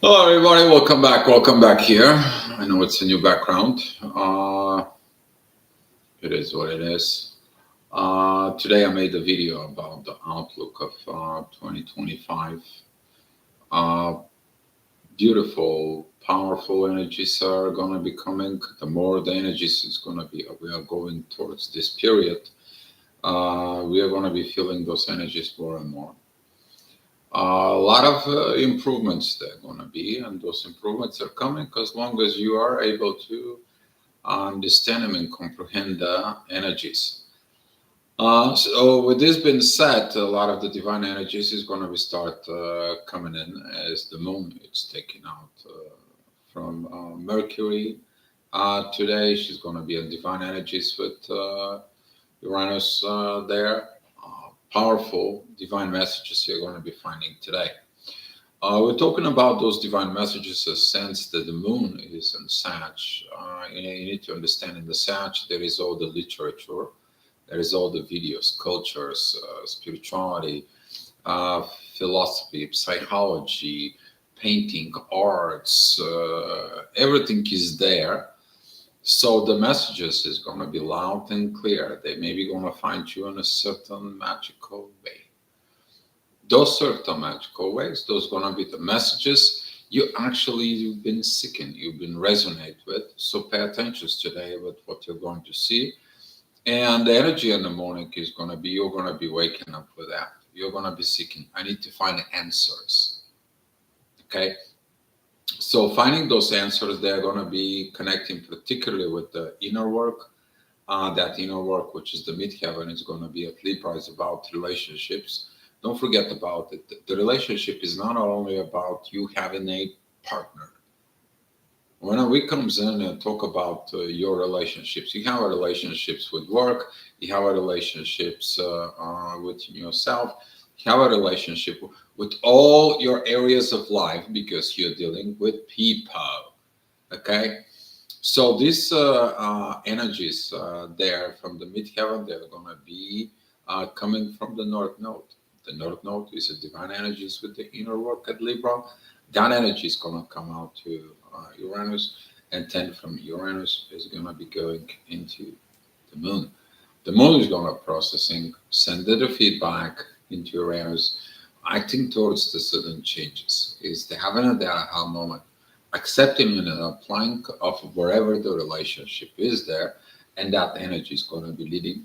Hello, everybody. Welcome back. Welcome back here. I know it's a new background. It is what it is. Today, I made a video about the outlook of 2025. Uh, Beautiful, powerful energies are going to be coming. The more the energies is going to be, we are going towards this period. We are going to be feeling those energies more and more. A lot of improvements there are going to be, and those improvements are coming as long as you are able to understand them and comprehend the energies. So, with this being said, a lot of the divine energies is going to be start coming in as the moon is taken out from Mercury. Today, she's going to be in divine energies with Uranus there. Powerful divine messages you're going to be finding today. We're talking about those divine messages a sense that the moon is in Sag. You need to understand in the Sag there is all the literature, there is all the videos, cultures, spirituality, uh, philosophy, psychology, painting, arts, everything is there. So the messages is going to be loud and clear. They may be going to find you in a certain magical way. Those certain magical ways, those going to be the messages you've been seeking, you've been resonate with. So pay attention today with what you're going to see. And the energy in the morning is going to be, you're going to be waking up with that. You're going to be seeking, I need to find answers. Okay. So finding those answers, they're going to be connecting particularly with the inner work. That inner work, which is the midheaven, is going to be at Libra, is about relationships. Don't forget about it. The relationship is not only about you having a partner. When a week comes in and talk about your relationships, you have relationships with work, you have relationships with yourself, you have a relationship with all your areas of life because you're dealing with people. Okay, so these energies there from the midheaven, they're going to be coming from the North Node. The North Node is a divine energies with the inner work at Libra. That energy is going to come out to Uranus, and then from Uranus is going to be going into the Moon. The Moon is going to processing, send the feedback into Uranus, acting towards the sudden changes. Is the having a aha moment, accepting and applying of wherever the relationship is there, and that energy is going to be leading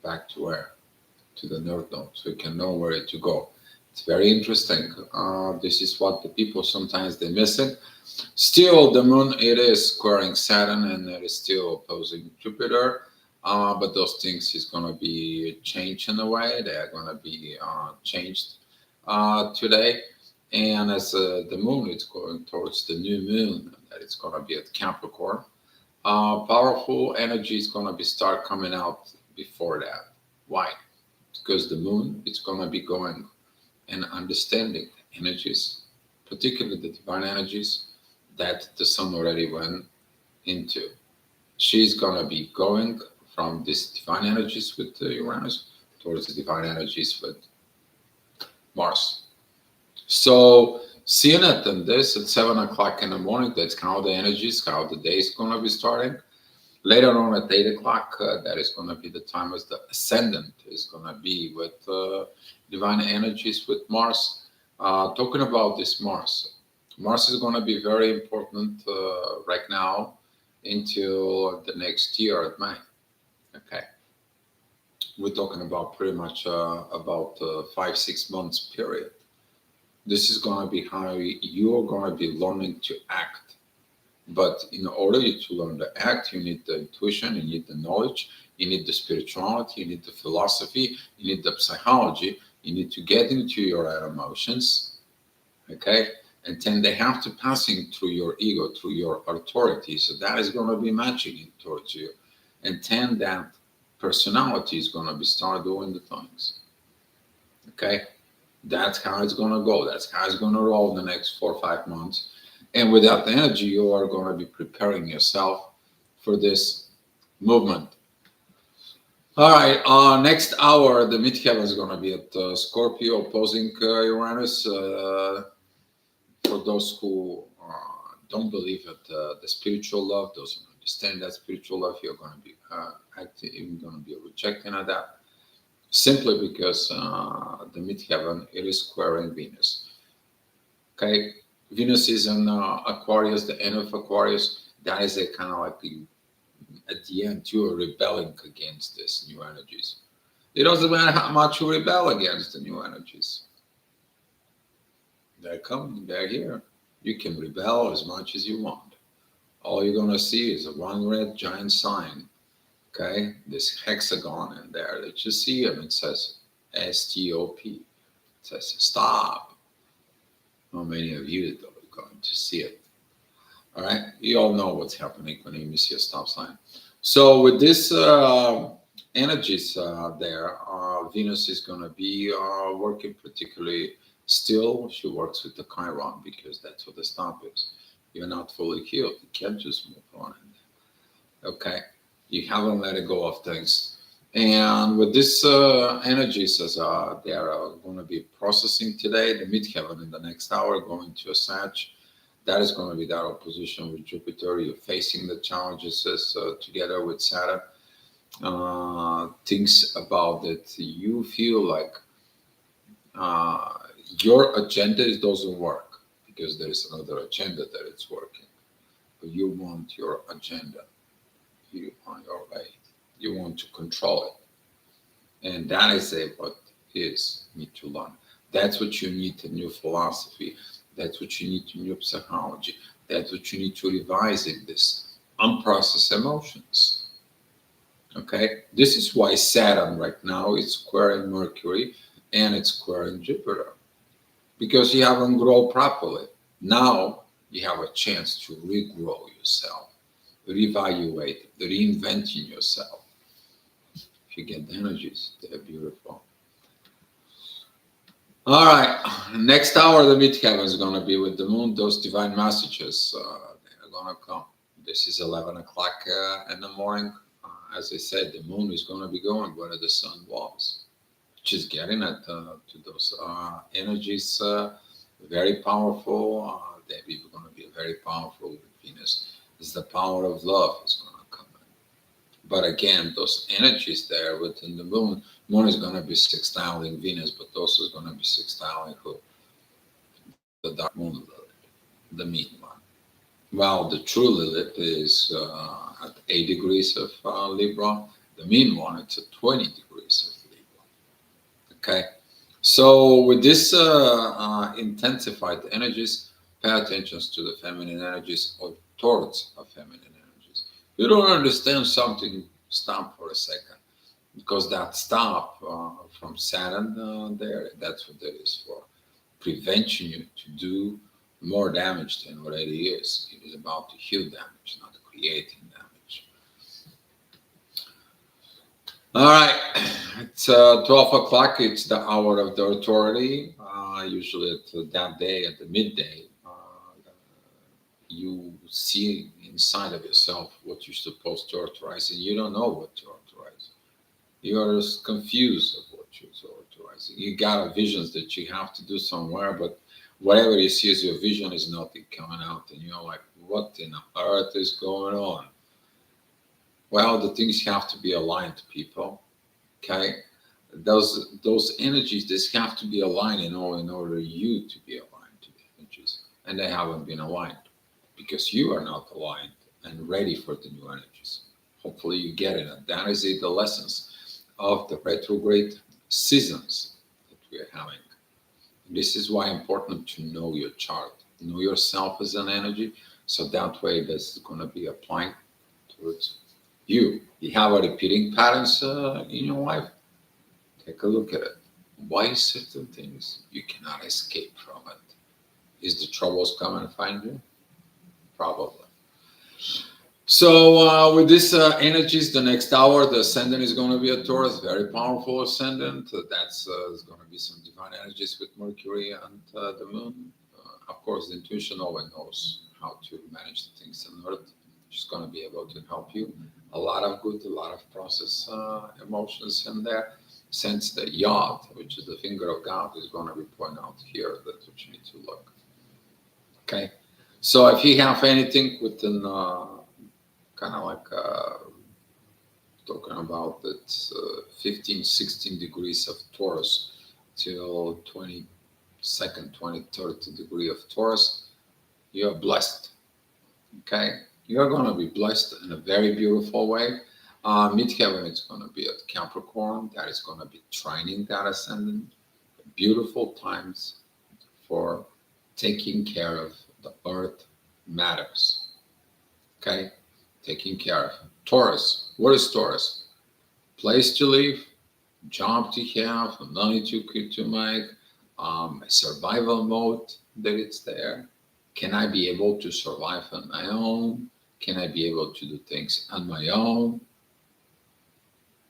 back to where? To the North Node, so you can know where to go. It's very interesting. This is what the people sometimes they miss it. Still, the moon it is squaring Saturn and it is still opposing Jupiter. But those things is going to be changed in a way. They are going to be changed today. And as the moon is going towards the new moon, that it's going to be at Capricorn, powerful energy is going to be start coming out before that. Why? Because the moon is going to be going and understanding energies, particularly the divine energies that the sun already went into. She's going to be going from these divine energies with Uranus towards the divine energies with Mars. So seeing it in this at 7 o'clock in the morning, that's how the energies, how the day is going to be starting. Later on at 8 o'clock, that is going to be the time as the ascendant is going to be with divine energies with Mars. Talking about this Mars, Mars is going to be very important right now until the next year at May. Okay, we're talking about pretty much about 5 6 months period. This is going to be how you're going to be learning to act. But in order to learn the act, you need the intuition, you need the knowledge, you need the spirituality, you need the philosophy, you need the psychology, you need to get into your emotions, okay? And then they have to passing through your ego, through your authority. So that is going to be matching it towards you. And then that personality is going to be start doing the things, okay? That's how it's going to go. That's how it's going to roll in the next 4 or 5 months. And with that energy, you are going to be preparing yourself for this movement. All right, next hour, the midheaven is going to be at Scorpio opposing Uranus. for those who don't believe that the spiritual love, doesn't understand that spiritual love, you're going to be you're going to be rejecting of that simply because the midheaven it is squaring Venus. Okay, Venus is in Aquarius, the end of Aquarius. That is a kind of like at the end you are rebelling against these new energies. It doesn't matter how much you rebel against the new energies. They're coming, they're here. You can rebel as much as you want. All you're going to see is a one red giant sign, okay? This hexagon in there that you see, and it says STOP. It says stop. How many of you are going to see it? All right, you all know what's happening when you see a stop sign. So with this energies there, Venus is going to be working particularly still. She works with the Chiron because that's what the stop is. You're not fully healed. You can't just move on. Okay, you haven't let it go of things. And with this energies as they are going to be processing today, the midheaven in the next hour going to a Sag. That is going to be that opposition with Jupiter. You're facing the challenges together with Saturn. Things about that you feel like your agenda doesn't work because there is another agenda that it's working. But you want your agenda. You on your way. You want to control it. And that is what is need to learn. That's what you need a new philosophy. That's what you need to new psychology. That's what you need to revise in this unprocessed emotions. Okay, this is why Saturn right now is squaring Mercury and it's squaring Jupiter because you haven't grown properly. Now you have a chance to regrow yourself, reevaluate, reinventing yourself. If you get the energies, they're beautiful. All right, next hour the midheaven is going to be with the moon. Those divine messages they're going to come. This is 11 o'clock in the morning. As I said, the moon is going to be going where the sun was, which is getting at to those energies. Very powerful. They're going to be very powerful with Venus. It's the power of love is going to come in. But again, those energies there within the moon. Moon is going to be sextiling Venus, but also is going to be sextiling who? The dark moon Lilith, the mean one. Well, the true Lilith is at 8 degrees of Libra. The mean one, it's at 20 degrees of Libra. Okay, so with this intensified energies, pay attention to the feminine energies or towards a feminine energies. You don't understand something, stop for a second. Because that stop from Saturn there, that's what that is for. Preventing you to do more damage than what it is. It is about to heal damage, not creating damage. All right, it's 12 o'clock. It's the hour of the authority. Usually at that day, at the midday, you see inside of yourself what you're supposed to authorize, and you don't know what to authorize. You are just confused of what you're authorizing. You got visions that you have to do somewhere, but whatever you see as your vision is nothing coming out, and you're like, what in the earth is going on? Well, the things have to be aligned, people. Okay, those energies, this have to be aligned in order you to be aligned to the energies, and they haven't been aligned because you are not aligned and ready for the new energies. Hopefully, you get it, and that is it. The lessons of the retrograde seasons that we are having. This is why important to know your chart, know yourself as an energy, so that way this is going to be applying towards you. You have a repeating patterns in your life. Take a look at it. Why certain things you cannot escape from it? Is the troubles come and find you? Probably. So with this energies, the next hour, the ascendant is going to be a Taurus, very powerful ascendant. That's is going to be some divine energies with Mercury and the Moon. Of course, the intuition always knows how to manage the things on Earth. She's going to be able to help you. A lot of good, a lot of process emotions in there. Since the Yod, which is the finger of God, is going to be pointed out here. That's what you need to look. Okay. So if you have anything within kind of like talking about it's 15, 16 degrees of Taurus till 22nd, 23rd degree of Taurus, you're blessed. Okay, you're going to be blessed in a very beautiful way. Midheaven is going to be at Capricorn. That is going to be training that ascendant. Beautiful times for taking care of the earth matters. Okay, taking care of Taurus. What is Taurus? Place to live, job to have, money to make, a survival mode that it's there. Can I be able to survive on my own? Can I be able to do things on my own?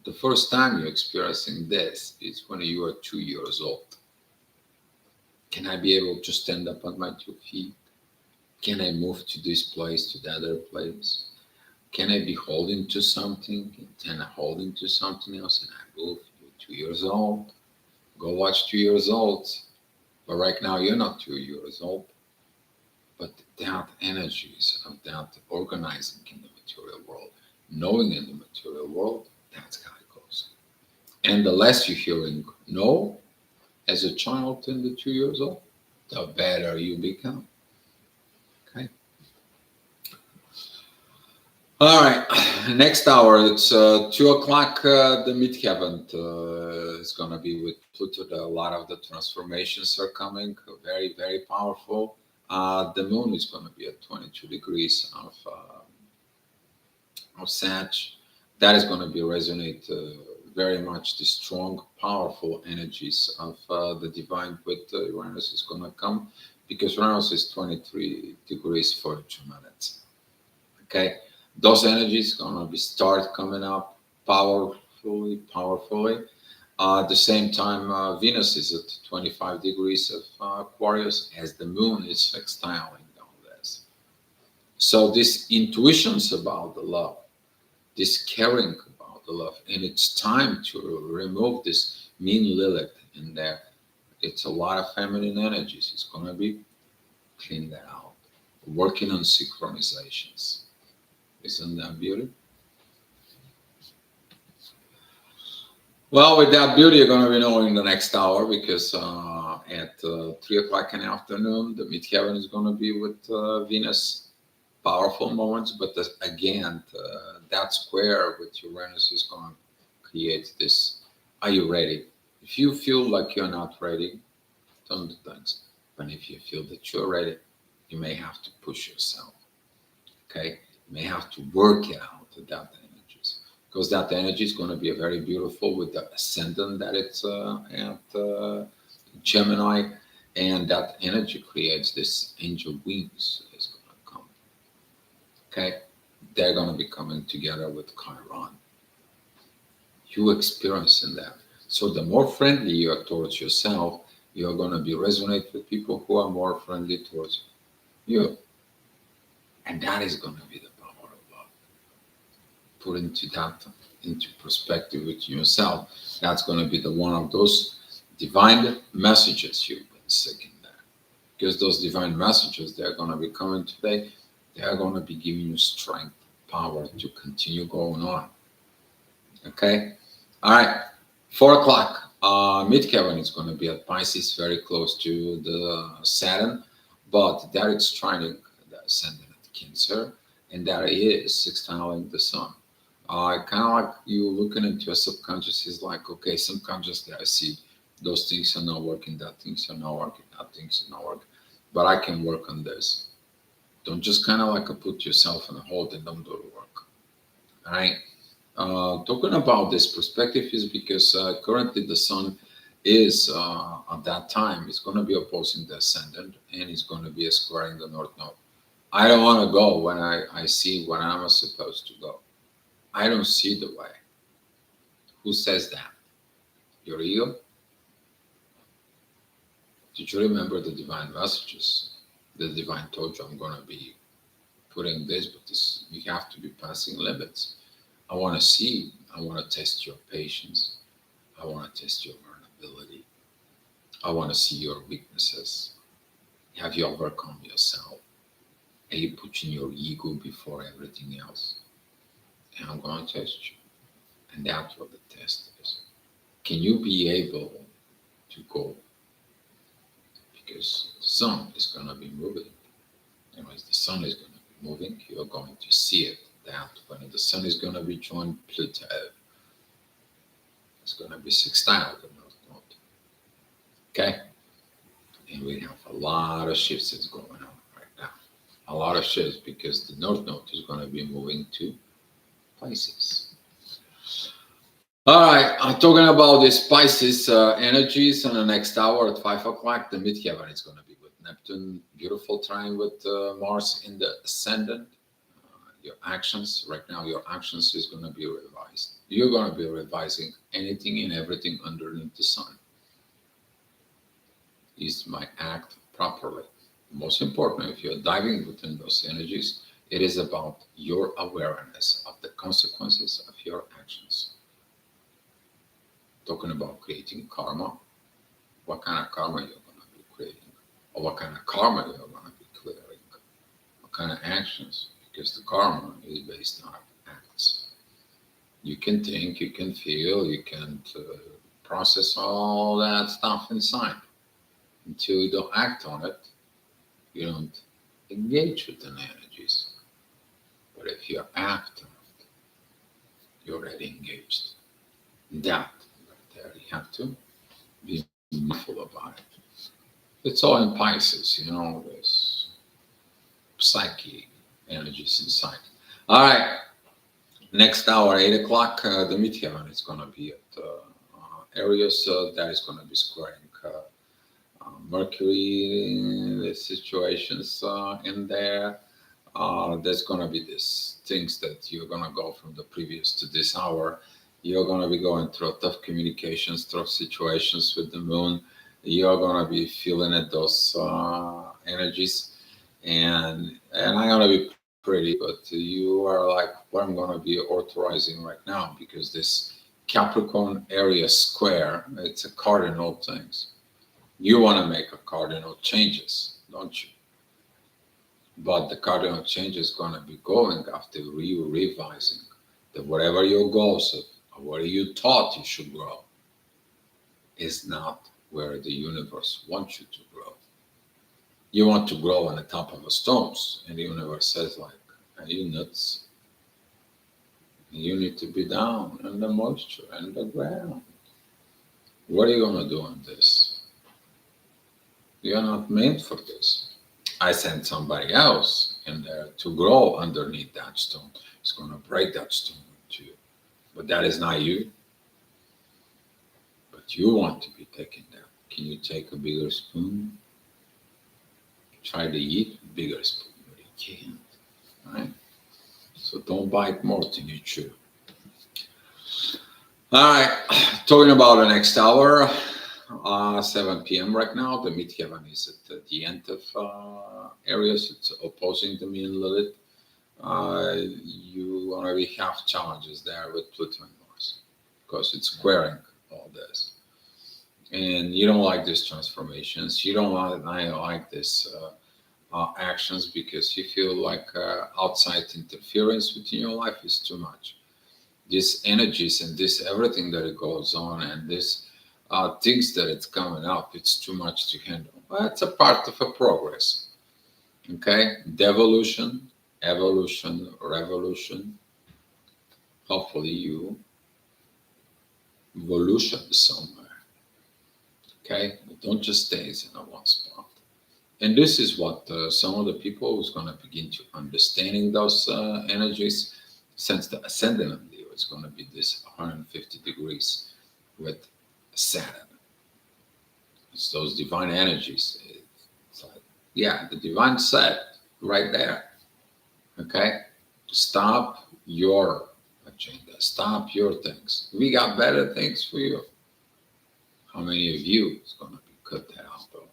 The first time you're experiencing this is when you are 2 years old. Can I be able to stand up on my 2 feet? Can I move to this place, to the other place? Can I be holding to something and holding to something else and I move? You're 2 years old. Go watch 2 years old. But right now you're not 2 years old. But that energies of that organizing in the material world, knowing in the material world, that's how it goes. And the less you're hearing no as a child in the 2 years old, the better you become. Okay. All right. Next hour, it's 2 o'clock. The midheaven is going to be with Pluto. A lot of the transformations are coming. Very, very powerful. The moon is going to be at 22 degrees of Sag. That is going to be resonate very much the strong, powerful energies of the divine with Uranus is going to come because Uranus is 23 degrees 42 minutes. Okay, those energies going to be start coming up powerfully, powerfully. At the same time, Venus is at 25 degrees of Aquarius as the moon is sextiling down this. So these intuitions about the love, this caring about the love, and it's time to remove this mean Lilith in there. It's a lot of feminine energies. It's going to be clean that out. Working on synchronizations. Isn't that beauty? Well, with that beauty, you're going to be knowing the next hour because at 3 o'clock in the afternoon, the midheaven is going to be with Venus. Powerful moments, but again, that square with Uranus is going to create this. Are you ready? If you feel like you're not ready, don't do things. But if you feel that you're ready, you may have to push yourself. Okay, you may have to work it out with that energies because that energy is going to be very beautiful with the ascendant that it's at Gemini, and that energy creates this angel wings is going to come. Okay, they're going to be coming together with Chiron. You experiencing that. So the more friendly you are towards yourself, you're going to be resonate with people who are more friendly towards you. And that is going to be the power of love. Put into that into perspective with yourself. That's going to be the one of those divine messages you've been seeking there. Because those divine messages they're going to be coming today, they're going to be giving you strength, power to continue going on. Okay? All right. 4 o'clock. Midheaven is going to be at Pisces, very close to the Saturn, but that is trining the ascendant at Cancer, and that is sextiling the Sun. Kind of like you looking into a subconscious is like, okay, subconsciously I see those things are not working, that things are not working, that things are not working, but I can work on this. Don't just kind of like put yourself on a hold and don't do the work. All right. Talking about this perspective is because currently the sun is at that time is going to be opposing the ascendant and is going to be squaring the north node. I don't want to go when I see when I'm supposed to go. I don't see the way. Who says that? Your ego? Did you remember the divine messages? The divine told you I'm going to be putting this, but this you have to be passing limits. I want to see, I want to test your patience. I want to test your vulnerability. I want to see your weaknesses. Have you overcome yourself? Are you putting your ego before everything else? And I'm going to test you. And that's what the test is. Can you be able to go? Because the sun is going to be moving. And as the sun is going to be moving, you're going to see it. That when the sun is going to be joined Pluto, it's going to be sextile the North Node. Okay? And we have a lot of shifts that's going on right now. A lot of shifts because the North Node is going to be moving to Pisces. All right, I'm talking about the Pisces energies in the next hour at 5 o'clock. The midheaven is going to be with Neptune, beautiful trine with Mars in the ascendant. Your actions, right now, your actions is going to be revised. You're going to be revising anything and everything underneath the sun. Is my act properly? Most important, if you're diving within those energies, it is about your awareness of the consequences of your actions. Talking about creating karma, what kind of karma you're going to be creating, or what kind of karma you're going to be clearing, what kind of actions, because the karma is based on acts. You can think, you can feel, you can process all that stuff inside. Until you don't act on it, you don't engage with the energies. But if you act on it, you're already engaged. That right there, you have to be mindful about it. It's all in Pisces, there's psyche energies inside. All right, next hour, 8 o'clock, the midheaven is going to be at Aries, that is going to be squaring Mercury, the situations in there. There's going to be these things that you're going to go from the previous to this hour. You're going to be going through tough communications, tough situations with the moon. You're going to be feeling at those energies. And I'm going to be pretty, but you are like what I'm going to be authorizing right now, because this Capricorn area square, it's a cardinal things. You want to make a cardinal changes, don't you? But the cardinal change is going to be going after revising that whatever your goals are, or where you thought you should grow, is not where the universe wants you to grow. You want to grow on the top of the stones, and the universe says, like, are you nuts? You need to be down in the moisture and the ground. What are you going to do on this? You're not meant for this. I sent somebody else in there to grow underneath that stone. It's going to break that stone to you. But that is not you. But you want to be taken down. Can you take a bigger spoon? Try to eat a bigger spoon, but you can't. Right? So don't bite more than you chew. All right, talking about the next hour, 7 p.m. right now. The midheaven is at the end of Aries. It's opposing the moon Lilith. You already have challenges there with Pluto and Mars because it's squaring all this. And you don't like these transformations. You don't like this actions because you feel like outside interference within your life is too much. These energies and this everything that it goes on and this things that it's coming up, it's too much to handle. Well, it's a part of a progress. Okay, devolution, evolution, revolution. Hopefully, you evolution somewhere. Okay, but don't just stay in a one spot. And this is what some of the people who's going to begin to understanding those energies, since the ascendant of Leo is going to be this 150 degrees with Saturn. It's those divine energies. It's like, yeah, the divine set right there. Okay, stop your agenda. Stop your things. We got better things for you. How many of you is going to be cut that out though?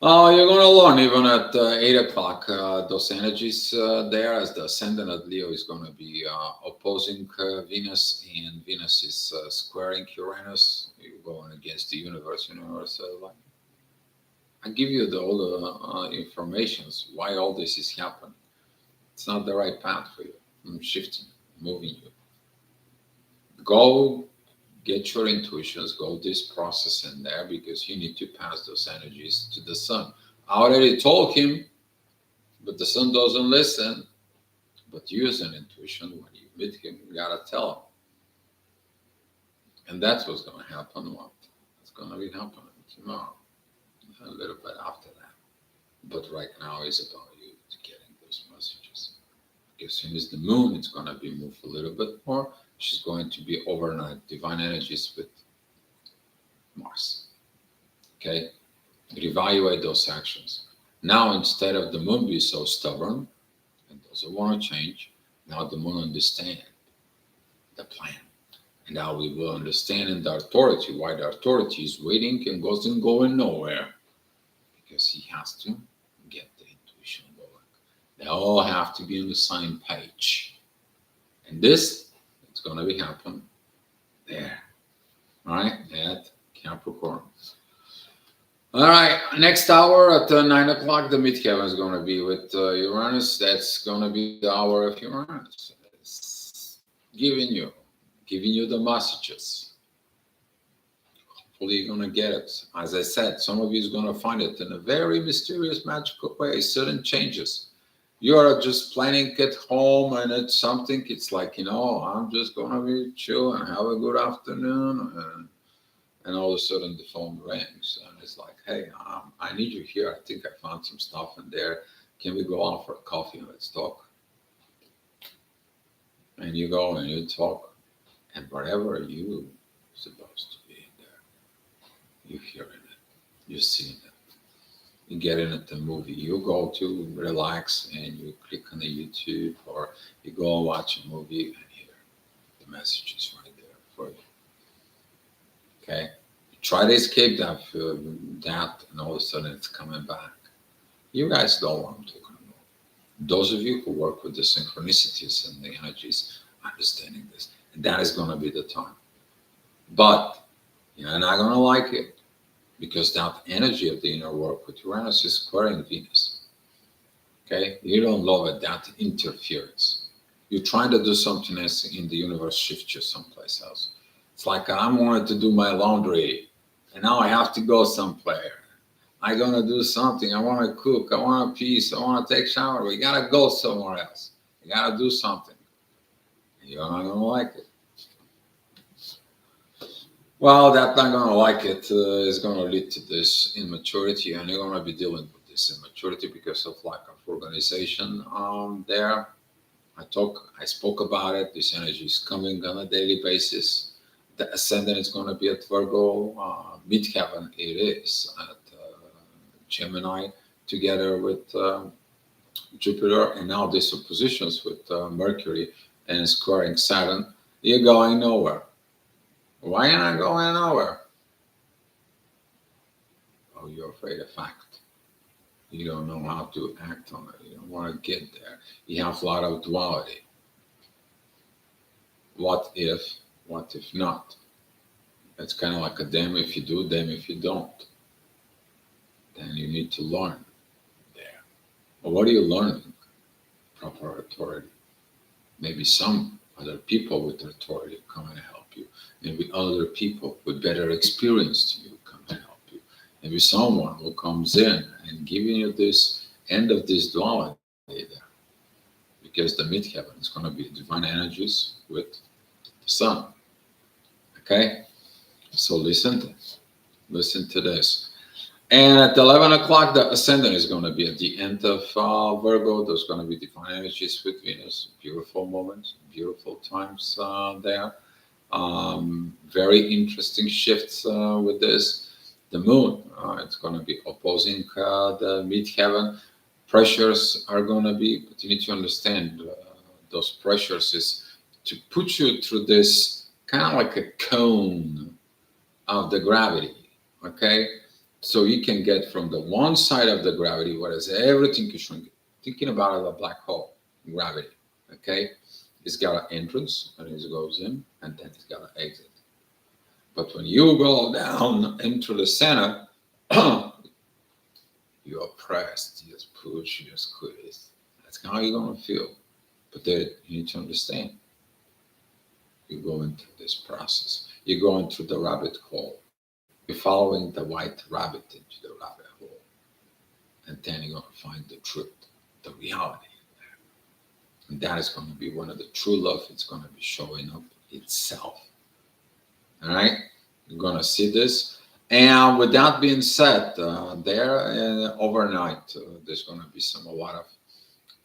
Oh, you're going to learn even at 8 o'clock. Those energies there, as the ascendant of Leo is going to be opposing Venus, and Venus is squaring Uranus. You're going against the universe. Universe, like, I give you all the informations why all this is happening. It's not the right path for you. I'm shifting, moving you. Go get your intuitions, go this process in there because you need to pass those energies to the sun. I already told him, but the sun doesn't listen. But use an intuition when you meet him, you gotta tell him. And that's what's gonna happen. What? It's gonna be happening tomorrow, a little bit after that. But right now is about you to getting those messages. As soon as the moon is gonna be moved a little bit more, she's going to be overnight divine energies with Mars. Okay? Reevaluate those actions. Now instead of the moon be so stubborn and doesn't want to change, now the moon understands the plan. And now we will understand in the authority why the authority is waiting and wasn't going nowhere. Because he has to get the intuition going. They all have to be on the same page. And this, it's going to be happening there. All right, at Capricorn. All right, next hour at 9 o'clock, the midheaven is going to be with Uranus. That's going to be the hour of Uranus. It's giving you the messages. Hopefully you're going to get it. As I said, some of you is going to find it in a very mysterious, magical way, sudden changes. You are just planning at home and it's something, it's like, I'm just going to be chill and have a good afternoon. And all of a sudden the phone rings and it's like, hey, I need you here. I think I found some stuff in there. Can we go out for a coffee and let's talk? And you go and you talk. And whatever you're supposed to be in there, you're hearing it. You're seeing it. You're getting it the movie. You go to relax and you click on the YouTube or you go and watch a movie and hear the messages right there for you. Okay, try to escape that, and all of a sudden it's coming back. You guys know what I'm talking about. Those of you who work with the synchronicities and the energies, understanding this, and that is going to be the time. But you're not going to like it because that energy of the inner work with Uranus is squaring Venus. Okay, you don't love it, that interference. You're trying to do something else in the universe, shift you someplace else. It's like I wanted to do my laundry and now I have to go somewhere. I'm going to do something. I want to cook. I want a piece. I want to take a shower. We got to go somewhere else. You got to do something. And you're not going to like it. Well, that not going to like it is going to lead to this immaturity, and you're going to be dealing with this immaturity because of lack of organization there. I spoke about it. This energy is coming on a daily basis. The ascendant is going to be at Virgo. Midheaven it is at Gemini, together with Jupiter, and now these oppositions with Mercury and squaring Saturn. You're going nowhere. Why am I going nowhere? Oh, you're afraid of fact. You don't know how to act on it. You don't want to get there. You have a lot of duality. What if not? It's kind of like a damn if you do, damn if you don't. Then you need to learn there. But what are you learning? Proper authority. Maybe some other people with authority come and help you. Maybe other people with better experience to you come and help you. Maybe someone who comes in and giving you this end of this duality there. Because the midheaven is going to be divine energies with the sun. Okay? So listen to this. And at 11 o'clock, the ascendant is going to be at the end of Virgo. There's going to be divine energies with Venus. Beautiful moments, beautiful times there. Very interesting shifts with this. The moon, it's going to be opposing the midheaven. Pressures are going to be, but you need to understand those pressures is to put you through this kind of like a cone of the gravity, okay? So you can get from the one side of the gravity, whereas everything is shrinking. Thinking about it, a black hole, gravity, okay? It's got an entrance, and it goes in, and then it's got an exit. But when you go down into the center, you're oppressed, you just push, you just squeeze. That's how you're gonna feel. But then you need to understand, you're going through this process. You're going through the rabbit hole. You're following the white rabbit into the rabbit hole. And then you're gonna find the truth, the reality. And that is going to be one of the true love. It's going to be showing up itself. All right, you're going to see this. And with that being said, overnight, there's going to be a lot of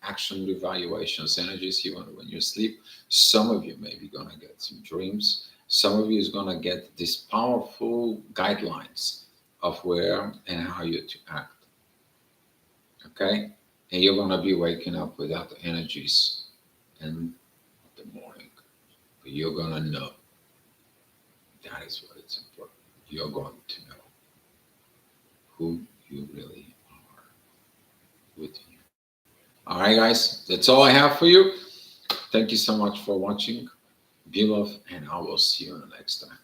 action evaluations, energies even when you sleep. Some of you may be going to get some dreams. Some of you is going to get these powerful guidelines of where and how you to act. Okay, and you're going to be waking up without the energies in the morning. But you're going to know. That is what it's important. You're going to know who you really are within you. All right, guys, that's all I have for you. Thank you so much for watching. Be love, and I will see you in the next time.